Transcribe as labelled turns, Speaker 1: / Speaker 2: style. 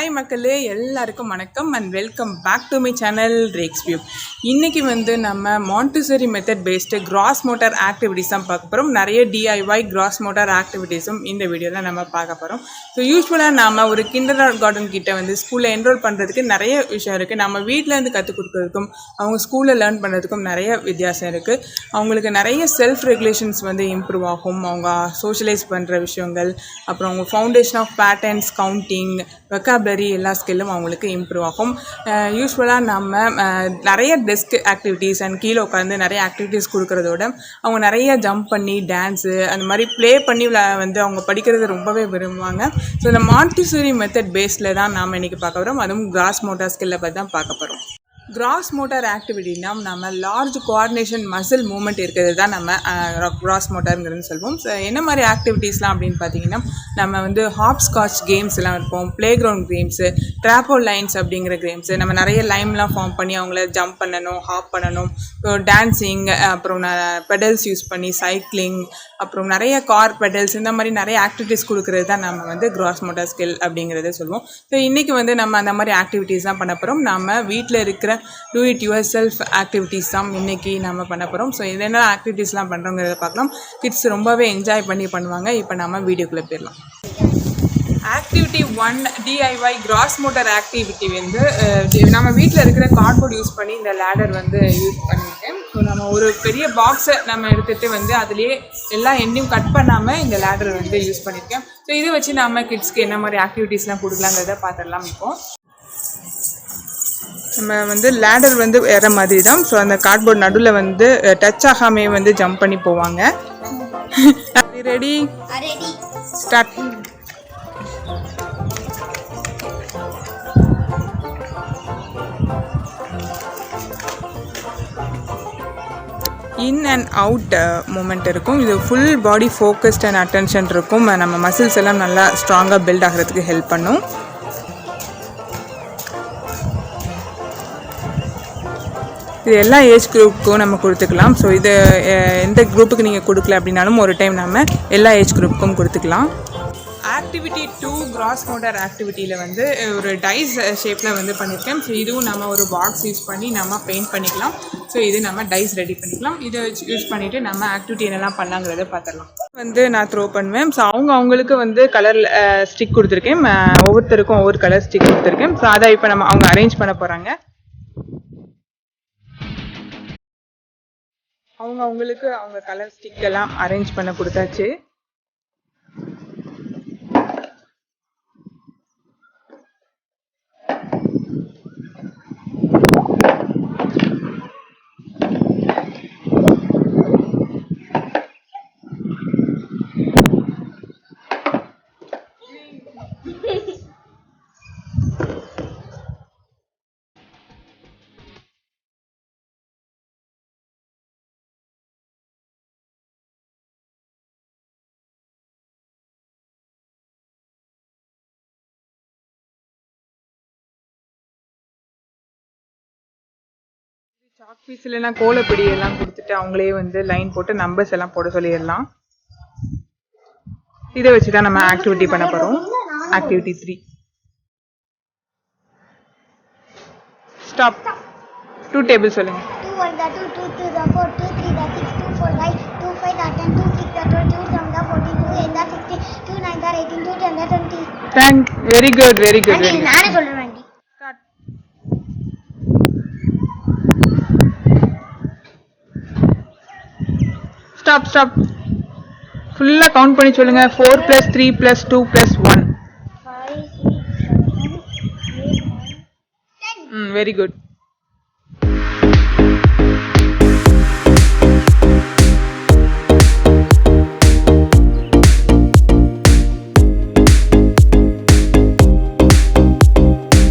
Speaker 1: Hi மக்களே, எல்லாருக்கும் வணக்கம் and welcome back to my channel Rex View. இன்றைக்கி நம்ம Montessori method based gross motor activities தான் பார்க்க போகிறோம். நிறைய டிஐஒய் கிராஸ் மோட்டார் ஆக்டிவிட்டீஸும் இந்த வீடியோவில் நம்ம பார்க்க போகிறோம். ஸோ யூஸ்வலாக நாம் ஒரு கிண்டர் கார்டன் கிட்ட ஸ்கூலில் என்ரோல் பண்ணுறதுக்கு நிறைய விஷயம் இருக்குது. நம்ம வீட்டிலேருந்து கற்றுக் கொடுக்குறதுக்கும் அவங்க ஸ்கூலில் லேர்ன் பண்ணுறதுக்கும் நிறைய வித்தியாசம் இருக்குது. அவங்களுக்கு நிறைய செல்ஃப் ரெகுலேஷன்ஸ் இம்ப்ரூவ் ஆகும். அவங்க சோஷியலைஸ் பண்ணுற விஷயங்கள், அப்புறம் அவங்க foundation of patterns, counting, vocabulary எல்லா ஸ்கில்லும் அவங்களுக்கு இம்ப்ரூவ் ஆகும். யூஸ்வலாக நம்ம நிறைய டெஸ்க் ஆக்டிவிட்டீஸ் அண்ட் கீழே உட்காந்து நிறைய ஆக்டிவிட்டீஸ் கொடுக்குறதோட அவங்க நிறைய ஜம்ப் பண்ணி டான்ஸு அந்த மாதிரி ப்ளே பண்ணி அவங்க படிக்கிறது ரொம்பவே விரும்புவாங்க. ஸோ இந்த மான்டெசரி மெத்தட் பேஸில் தான் நாம் இன்றைக்கி பார்க்க போகிறோம். அதுவும் கிராஸ் மோட்டார் ஸ்கில்லை பற்றி தான் பார்க்க போகிறோம். கிராஸ் மோட்டார் ஆக்டிவிட்டினா நம்ம லார்ஜ் கோஆர்டினேஷன் மசில் மூவ்மெண்ட் இருக்கிறது தான் நம்ம கிராஸ் மோட்டாருங்கிறது சொல்லுவோம். ஸோ என்ன மாதிரி ஆக்டிவிட்டீஸ்லாம் அப்படின்னு பார்த்தீங்கன்னா, நம்ம ஹாப் ஸ்காட்ச் கேம்ஸ் எல்லாம் இருப்போம், ப்ளே கிரவுண்ட் கேம்ஸு, ட்ராப்போ லைன்ஸ் அப்படிங்கிற கேம்ஸு, நம்ம நிறைய லைன்லாம் ஃபார்ம் பண்ணி அவங்கள ஜம்ப் பண்ணணும், ஹாப் பண்ணணும், டான்ஸிங், அப்புறம் பெடல்ஸ் யூஸ் பண்ணி சைக்கிளிங், அப்புறம் நிறைய கார் பெடல்ஸ், இந்த மாதிரி நிறைய ஆக்டிவிட்டீஸ் கொடுக்குறது தான் நம்ம கிராஸ் மோட்டார் ஸ்கில் அப்படிங்கிறத சொல்லுவோம். ஸோ இன்றைக்கி நம்ம அந்த மாதிரி ஆக்டிவிட்டீஸ் தான் பண்ண போகிறோம். நம்ம வீட்டில் இருக்கிற do it your self activities தான் இன்றைக்கி நம்ம பண்ண போகிறோம். ஸோ என்னென்ன ஆக்டிவிட்டீஸ்லாம் பண்ணுறோங்கிறத பார்க்கலாம். கிட்ஸ் ரொம்பவே என்ஜாய் பண்ணுவாங்க. இப்போ நம்ம வீடியோக்குள்ளே போயிடலாம். Activity 1 DIY cross motor activity நம்ம வீட்டில் இருக்கிற கார்ட்போர்ட் யூஸ் பண்ணி இந்த லேடர் யூஸ் பண்ணியிருக்கேன். ஸோ நம்ம ஒரு பெரிய பாக்ஸை நம்ம எடுத்துகிட்டு அதுலேயே எல்லா எண்ணையும் கட் பண்ணாமல் இந்த லேடர் யூஸ் பண்ணியிருக்கேன். ஸோ இதை வச்சு நம்ம கிட்ஸ்க்கு என்ன மாதிரி ஆக்டிவிட்டீஸ்லாம் கொடுக்கலாங்கிறத பார்த்துடலாம். இப்போது நம்ம லேடர் ஏற மாதிரி தான். ஸோ அந்த கார்ட்போர்ட் நடுவில் டச் ஆகாமே ஜம்ப் பண்ணி போவாங்க. Ready, start. In and out movement இருக்கும். இது full body focused and attention இருக்கும். நம்ம மசில்ஸ் எல்லாம் நல்லா ஸ்ட்ராங்காக பில்ட் ஆகிறதுக்கு ஹெல்ப் பண்ணும். இது எல்லா ஏஜ் குரூப்புக்கும் நம்ம கொடுத்துக்கலாம். ஸோ இது எந்த குரூப்புக்கு நீங்கள் கொடுக்கல அப்படின்னாலும் ஒரு டைம் நம்ம எல்லா ஏஜ் குரூப்புக்கும் கொடுத்துக்கலாம். ஆக்டிவிட்டி 2 கிராஸ் மோட்டார் ஆக்டிவிட்டியில் ஒரு டைஸ் ஷேப்பில் பண்ணியிருக்கேன். ஸோ இதுவும் நம்ம ஒரு பாக்ஸ் யூஸ் பண்ணி நம்ம பெயிண்ட் பண்ணிக்கலாம். ஸோ இது நம்ம டைஸ் ரெடி பண்ணிக்கலாம். இதை யூஸ் பண்ணிவிட்டு நம்ம ஆக்டிவிட்டி என்னெல்லாம் பண்ணலாங்கிறத பார்த்துடலாம். நான் த்ரோ பண்ணுவேன். ஸோ அவங்களுக்கு கலர் ஸ்டிக் கொடுத்துருக்கேன். ஒவ்வொருத்தருக்கும் ஒவ்வொரு கலர் ஸ்டிக் கொடுத்துருக்கேன். ஸோ அதை இப்போ அவங்க அரேஞ்ச் பண்ண போகிறாங்க. அவங்களுக்கு அவங்க கலர் ஸ்டிக் எல்லாம் அரேஞ்ச் பண்ண கொடுத்தாச்சு. சாக் பீஸ் இல்லைன்னா கோலப்பிடி எல்லாம் கொடுத்துட்டு அவங்களே லைன் போட்டு நம்பர்ஸ் எல்லாம் போட சொல்லிடலாம். இதை வச்சு தான் நம்ம ஆக்டிவிட்டி பண்ண போகிறோம். Activity 3 stop. 2 டேபிள் சொல்லுங்க.
Speaker 2: 2 1 2 2 2 4 2 3 6 2 4 5 2 5 10 2 6 12 2 7 14 2 8 16 2 9 18 2 10 20.
Speaker 1: Thank, very good, very good.
Speaker 2: நானே சொல்றேன்.
Speaker 1: Stop stop. ஃபுல்லாக கவுண்ட் பண்ணி சொல்லுங்கள். 4 + 3 + 2 + 1.
Speaker 2: 5 6 7 8 9 10.
Speaker 1: Very good.